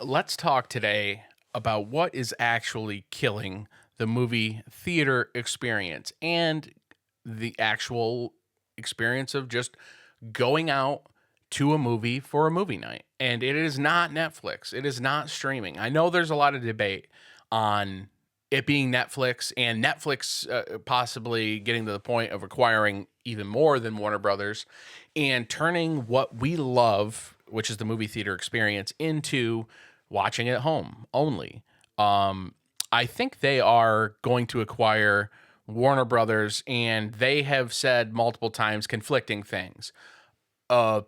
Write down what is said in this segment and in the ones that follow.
let's talk today about what is actually killing the movie theater experience and the actual experience of just going out to a movie for a movie night. And it is not Netflix, it is not streaming. I know there's a lot of debate on it being Netflix and Netflix possibly getting to the point of acquiring even more than Warner Brothers and turning what we love, which is the movie theater experience, into watching at home only. I think they are going to acquire Warner Brothers, and they have said multiple times conflicting things.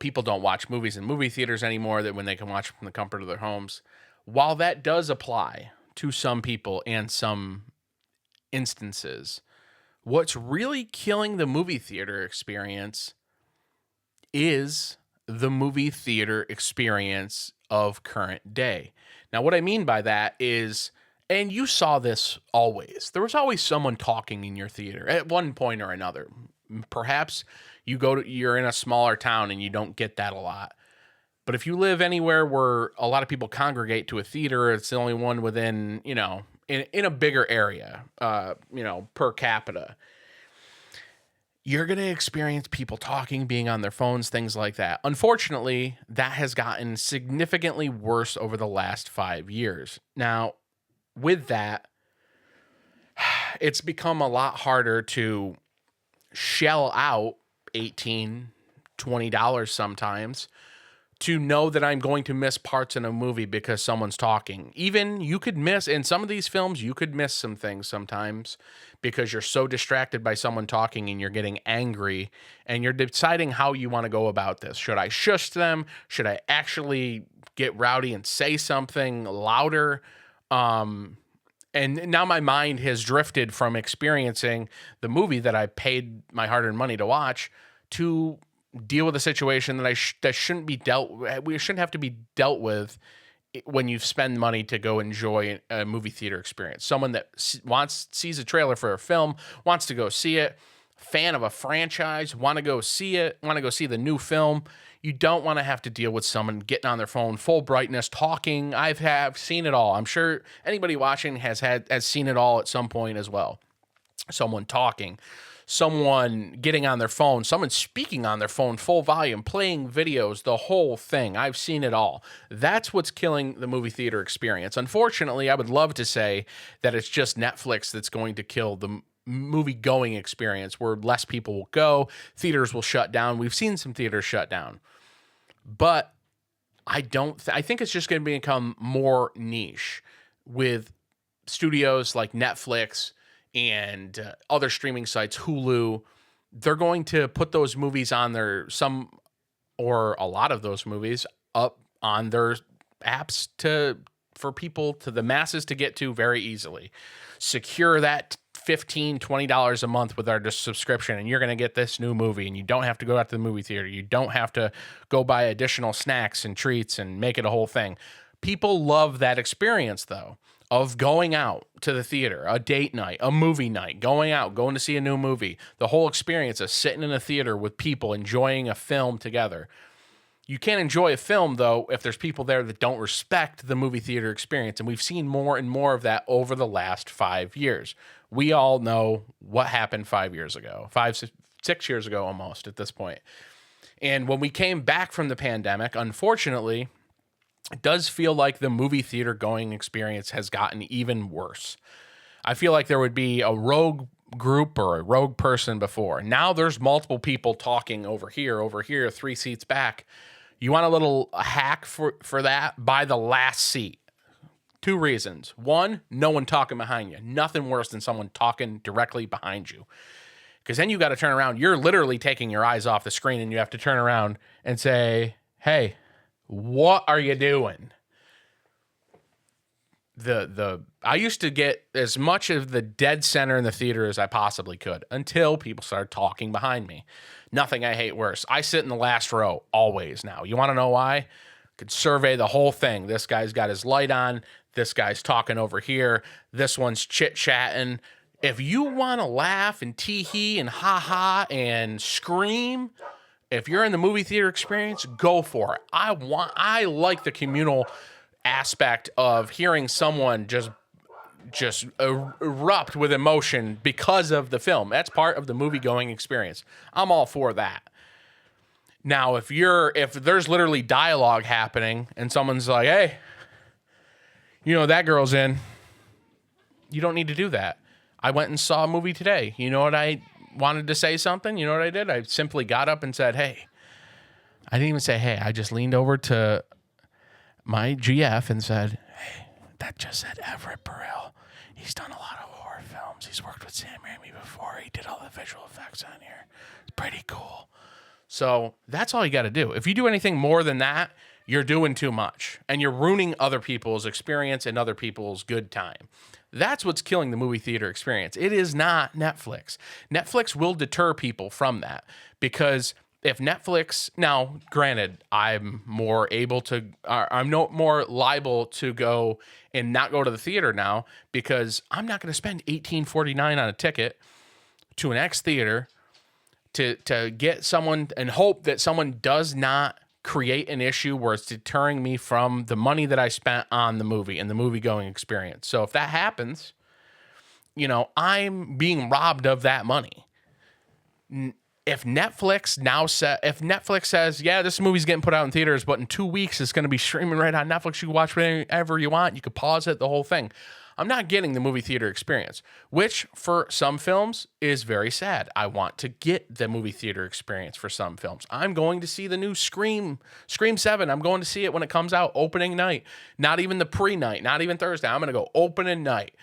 People don't watch movies in movie theaters anymore, that when they can watch from the comfort of their homes. While that does apply to some people and some instances, what's really killing the movie theater experience is the movie theater experience of current day. Now, what I mean by that is, and you saw this always, there was always someone talking in your theater at one point or another. Perhaps you're in a smaller town and you don't get that a lot. But if you live anywhere where a lot of people congregate to a theater, it's the only one within, in a bigger area, per capita, you're going to experience people talking, being on their phones, things like that. Unfortunately, that has gotten significantly worse over the last 5 years. Now, with that, it's become a lot harder to shell out $18-20 sometimes to know that I'm going to miss parts in a movie because someone's talking. Even you could miss, in some of these films, you could miss some things sometimes because you're so distracted by someone talking and you're getting angry and you're deciding how you want to go about this. Should I shush them? Should I actually get rowdy and say something louder? And now my mind has drifted from experiencing the movie that I paid my hard-earned money to watch to deal with a situation that that shouldn't be we shouldn't have to be dealt with when you spend money to go enjoy a movie theater experience. Someone that sees a trailer for a film, wants to go see it, fan of a franchise, want to go see the new film. You don't want to have to deal with someone getting on their phone, full brightness, talking. Have seen it all. I'm sure anybody watching has seen it all at some point as well. Someone talking, someone getting on their phone, someone speaking on their phone, full volume, playing videos, the whole thing. I've seen it all. That's what's killing the movie theater experience. Unfortunately, I would love to say that it's just Netflix that's going to kill the movie going experience, where less people will go, theaters will shut down. We've seen some theaters shut down, but I think it's just going to become more niche with studios like Netflix and other streaming sites, Hulu. They're going to put those movies on or a lot of those movies up on their apps for people, to the masses, to get to very easily. Secure that $15-20 a month with our subscription, and you're going to get this new movie, and you don't have to go out to the movie theater. You don't have to go buy additional snacks and treats and make it a whole thing. People love that experience, though, of going out to the theater, a date night, a movie night, going to see a new movie. The whole experience of sitting in a theater with people enjoying a film together. You can't enjoy a film, though, if there's people there that don't respect the movie theater experience. And we've seen more and more of that over the last 5 years. We all know what happened 5 years ago, 6 years ago almost at this point. And when we came back from the pandemic, unfortunately, it does feel like the movie theater going experience has gotten even worse. I feel like there would be a rogue group or a rogue person before. Now there's multiple people talking over here, 3 seats back. You want a little hack for that? Buy the last seat. 2 reasons. 1, no one talking behind you. Nothing worse than someone talking directly behind you. Because then you got to turn around. You're literally taking your eyes off the screen, and you have to turn around and say, hey, what are you doing? I used to get as much of the dead center in the theater as I possibly could until people started talking behind me. Nothing I hate worse. I sit in the last row always now. You want to know why? Could survey the whole thing. This guy's got his light on. This guy's talking over here. This one's chit-chatting. If you want to laugh and tee-hee and ha-ha and scream, if you're in the movie theater experience, go for it. I like the communal aspect of hearing someone just erupt with emotion because of the film. That's part of the movie going experience. I'm all for that. Now, if there's literally dialogue happening and someone's like, "Hey, that girl's in," you don't need to do that. I went and saw a movie today. You know what I wanted to say something? You know what I did? I simply got up and said, "Hey." I didn't even say, "Hey." I just leaned over to my GF and said, "Hey, that just said Everett Burrell. He's done a lot of horror films. He's worked with Sam Raimi before. He did all the visual effects on here. It's pretty cool." So that's all you got to do. If you do anything more than that, you're doing too much. And you're ruining other people's experience and other people's good time. That's what's killing the movie theater experience. It is not Netflix. Netflix will deter people from that because if Netflix, now granted, I'm no more liable to go and not go to the theater now because I'm not going to spend $18.49 on a ticket to an X theater to get someone and hope that someone does not create an issue where it's deterring me from the money that I spent on the movie and the movie going experience. So if that happens, I'm being robbed of that money. If Netflix says, "Yeah, this movie's getting put out in theaters, but in 2 weeks it's going to be streaming right on Netflix. You can watch whatever you want. You can pause it, the whole thing." I'm not getting the movie theater experience, which for some films is very sad. I want to get the movie theater experience for some films. I'm going to see the new Scream 7. I'm going to see it when it comes out opening night. Not even the pre-night, not even Thursday. I'm going to go opening night.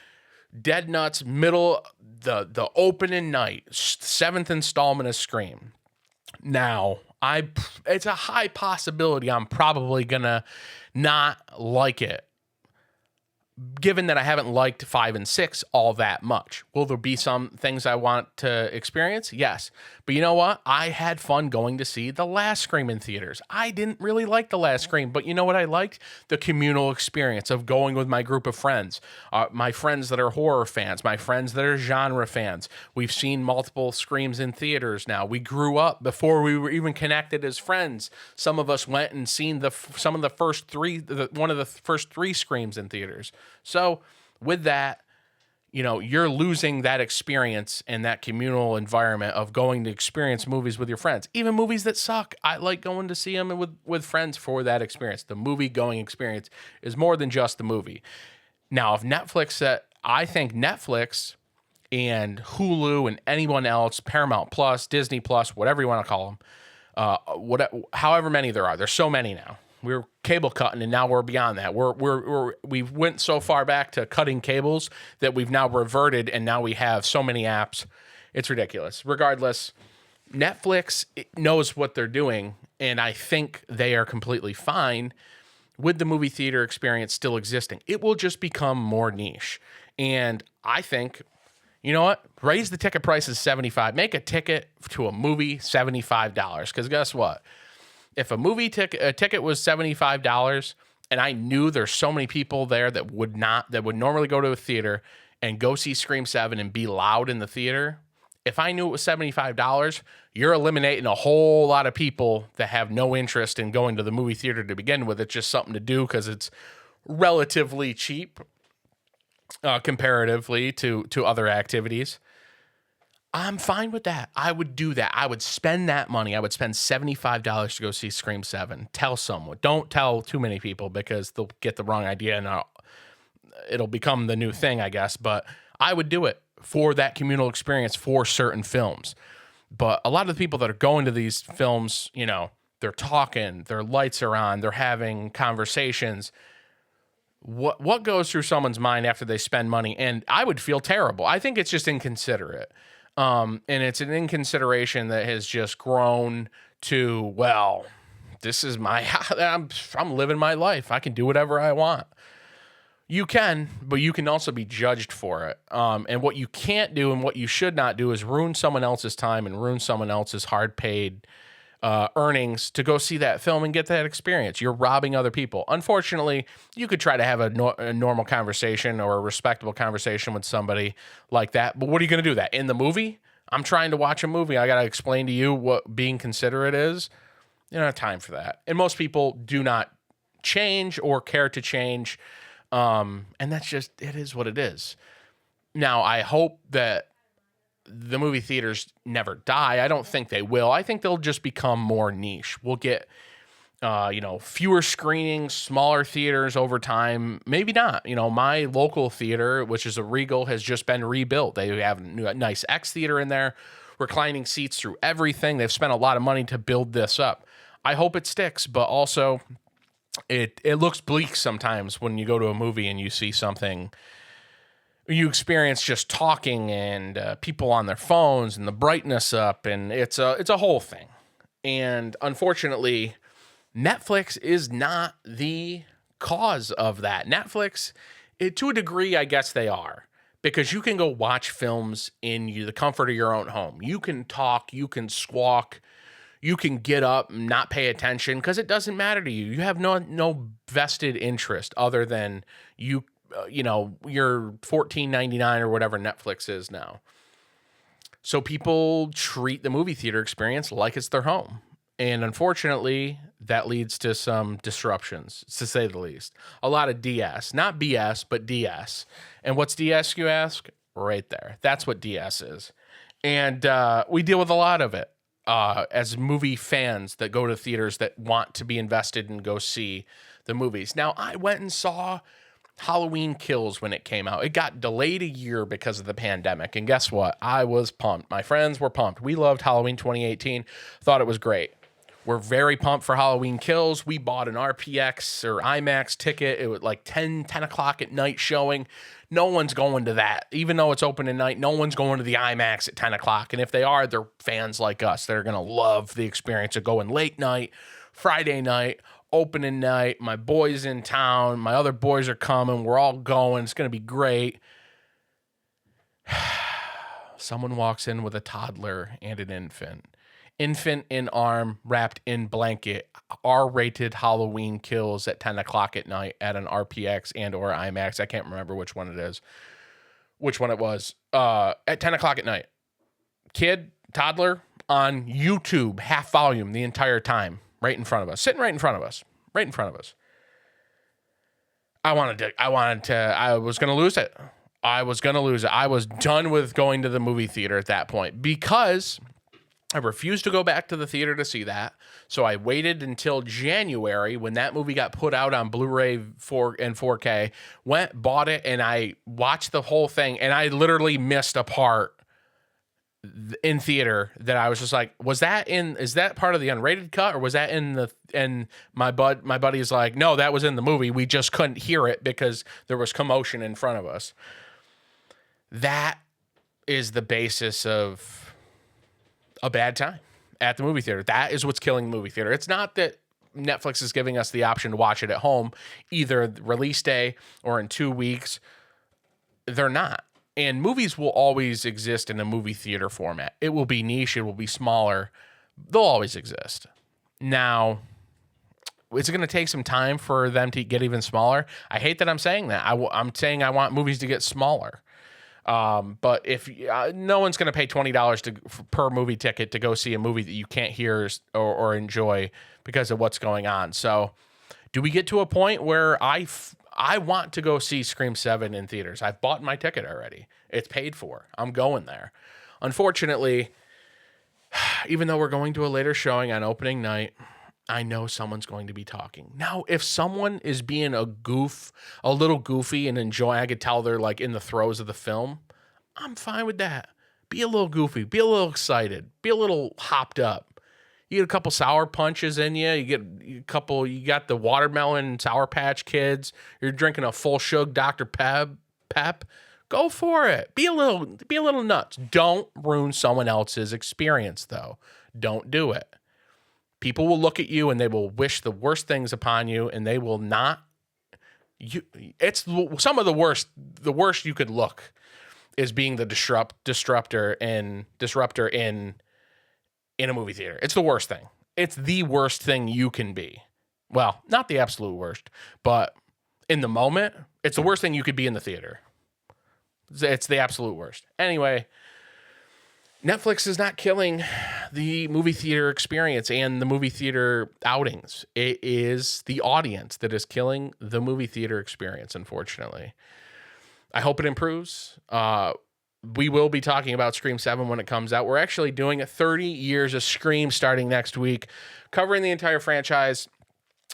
Dead Nuts, the opening night, 7th installment of Scream. Now, it's a high possibility I'm probably gonna not like it, given that I haven't liked 5 and 6 all that much. Will there be some things I want to experience? Yes. But you know what? I had fun going to see the last Scream in theaters. I didn't really like the last Scream, but you know what I liked? The communal experience of going with my group of friends. My friends that are horror fans, my friends that are genre fans. We've seen multiple Screams in theaters now. We grew up before we were even connected as friends. Some of us went and seen one of the first 3 Screams in theaters. So with that, you're losing that experience and that communal environment of going to experience movies with your friends. Even movies that suck, I like going to see them with friends for that experience. The movie going experience is more than just the movie. Now, if I think Netflix and Hulu and anyone else, Paramount Plus, Disney Plus, whatever you want to call them, however many there are, there's so many now. We were cable cutting, and now we're beyond that. We went so far back to cutting cables that we've now reverted, and now we have so many apps. It's ridiculous. Regardless, Netflix knows what they're doing, and I think they are completely fine with the movie theater experience still existing. It will just become more niche. And I think, you know what? Raise the ticket prices $75. Make a ticket to a movie $75. Because guess what? If a ticket was $75 and I knew there's so many people there that would normally go to a theater and go see Scream 7 and be loud in the theater, if I knew it was $75, you're eliminating a whole lot of people that have no interest in going to the movie theater to begin with. It's just something to do because it's relatively cheap comparatively to other activities. I'm fine with that. I would do that. I would spend that money. I would spend $75 to go see Scream 7. Tell someone. Don't tell too many people because they'll get the wrong idea and it'll become the new thing, I guess. But I would do it for that communal experience for certain films. But a lot of the people that are going to these films, they're talking, their lights are on, they're having conversations. What goes through someone's mind after they spend money? And I would feel terrible. I think it's just inconsiderate. And it's an inconsideration that has just grown to, well, this is I'm living my life. I can do whatever I want. You can, but you can also be judged for it. And what you can't do and what you should not do is ruin someone else's time and ruin someone else's hard paid earnings to go see that film and get that experience. You're robbing other people. Unfortunately, you could try to have a normal conversation or a respectable conversation with somebody like that. But what are you going to do that in the movie? I'm trying to watch a movie. I got to explain to you what being considerate is. You don't have time for that. And most people do not change or care to change. And that's just, it is what it is. Now, I hope that the movie theaters never die. I don't think they will. I think they'll just become more niche. We'll get, fewer screenings, smaller theaters over time. Maybe not. My local theater, which is a Regal, has just been rebuilt. They have a nice X theater in there, reclining seats through everything. They've spent a lot of money to build this up. I hope it sticks, but also it looks bleak sometimes when you go to a movie and you see something. You experience just talking and people on their phones and the brightness up, and it's a whole thing. And unfortunately, Netflix is not the cause of that. Netflix, to a degree, I guess they are, because you can go watch films in the comfort of your own home. You can talk, you can squawk, you can get up and not pay attention because it doesn't matter to you. You have no vested interest other than your $14.99 or whatever Netflix is now. So people treat the movie theater experience like it's their home. And unfortunately, that leads to some disruptions, to say the least. A lot of DS. Not BS, but DS. And what's DS, you ask? Right there. That's what DS is. And we deal with a lot of it as movie fans that go to theaters that want to be invested and go see the movies. Now, I went and saw Halloween Kills when it came out. It got delayed a year because of the pandemic. And guess what? I was pumped. My friends were pumped. We loved Halloween 2018. Thought it was great. We're very pumped for Halloween Kills. We bought an RPX or IMAX ticket. It was like 10 o'clock at night showing. No one's going to that. Even though it's open at night, no one's going to the IMAX at 10 o'clock. And if they are, they're fans like us. They're going to love the experience of going late night, Friday night, opening night. My boys in town. My other boys are coming. We're all going. It's going to be great. Someone walks in with a toddler and an infant. Infant in arm, wrapped in blanket, R-rated Halloween Kills at 10 o'clock at night at an RPX and or IMAX. I can't remember which one it was. At 10 o'clock at night. Kid, toddler, on YouTube, half volume the entire time, right in front of us. Sitting right in front of us. Right in front of us. I was going to lose it. I was done with going to the movie theater at that point because I refused to go back to the theater to see that. So I waited until January when that movie got put out on Blu-ray and 4K, went, bought it, and I watched the whole thing. And I literally missed a part in theater that I was just like, is that part of the unrated cut or was that and my buddy is like, no, that was in the movie. We just couldn't hear it because there was commotion in front of us. That is the basis of a bad time at the movie theater. That is what's killing the movie theater. It's not that Netflix is giving us the option to watch it at home, either release day or in 2 weeks. They're not. And movies will always exist in a movie theater format. It will be niche. It will be smaller. They'll always exist. Now, is it going to take some time for them to get even smaller? I hate that I'm saying that. I'm saying I want movies to get smaller. But if no one's going to pay $20 per movie ticket to go see a movie that you can't hear or enjoy because of what's going on. So do we get to a point where I want to go see Scream 7 in theaters? I've bought my ticket already. It's paid for. I'm going there. Unfortunately, even though we're going to a later showing on opening night, I know someone's going to be talking. Now, if someone is being a little goofy and enjoying, I could tell they're like in the throes of the film, I'm fine with that. Be a little goofy, be a little excited, be a little hopped up. You get a couple sour punches in you. You got the watermelon Sour Patch Kids. You're drinking a full shug Dr. Pep. Go for it. Be a little nuts. Don't ruin someone else's experience, though. Don't do it. People will look at you and they will wish the worst things upon you, and they will not. It's some of the worst. The worst you could look is being the disruptor in a movie theater. It's the worst thing. It's the worst thing you can be. Well, not the absolute worst, but in the moment, it's the worst thing you could be in the theater. It's the absolute worst. Anyway, Netflix is not killing the movie theater experience and the movie theater outings. It is the audience that is killing the movie theater experience, unfortunately. I hope it improves. We will be talking about Scream 7 when it comes out. We're actually doing 30 years of Scream starting next week, covering the entire franchise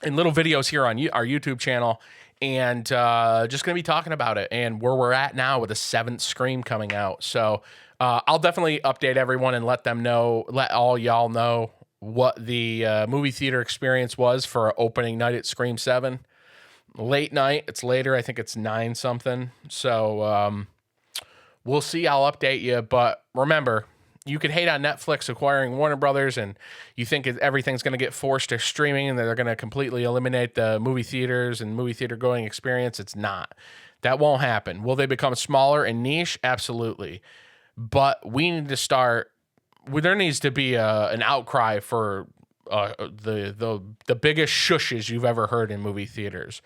in little videos here on our YouTube channel, and just going to be talking about it and where we're at now with the 7th Scream coming out. So I'll definitely update everyone and let all y'all know what the movie theater experience was for opening night at Scream 7. Late night. It's later. I think it's 9 something. So we'll see. I'll update you. But remember, you can hate on Netflix acquiring Warner Brothers, and you think everything's going to get forced to streaming and they're going to completely eliminate the movie theaters and movie theater going experience. It's not. That won't happen. Will they become smaller and niche? Absolutely. But we need to start. There needs to be an outcry for the biggest shushes you've ever heard in movie theaters.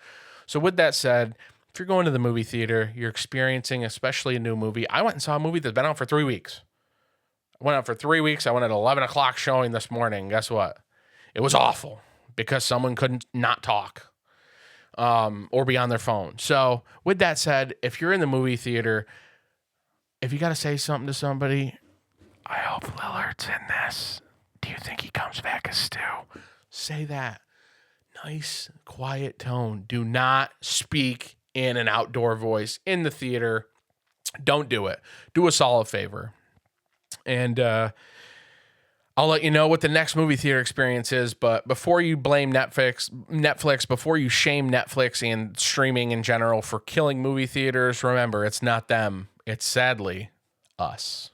So with that said, if you're going to the movie theater, you're experiencing especially a new movie. I went and saw a movie that's been out for 3 weeks. I went out for 3 weeks. I went at 11 o'clock showing this morning. Guess what? It was awful because someone couldn't not talk or be on their phone. So with that said, if you're in the movie theater, if you got to say something to somebody, I hope Lillard's in this. Do you think he comes back as Stu? Say that. Nice, quiet tone. Do not speak in an outdoor voice in the theater. Don't do it. Do us all a favor. And I'll let you know what the next movie theater experience is. But before you blame Netflix, before you shame Netflix and streaming in general for killing movie theaters, remember, it's not them. It's sadly us.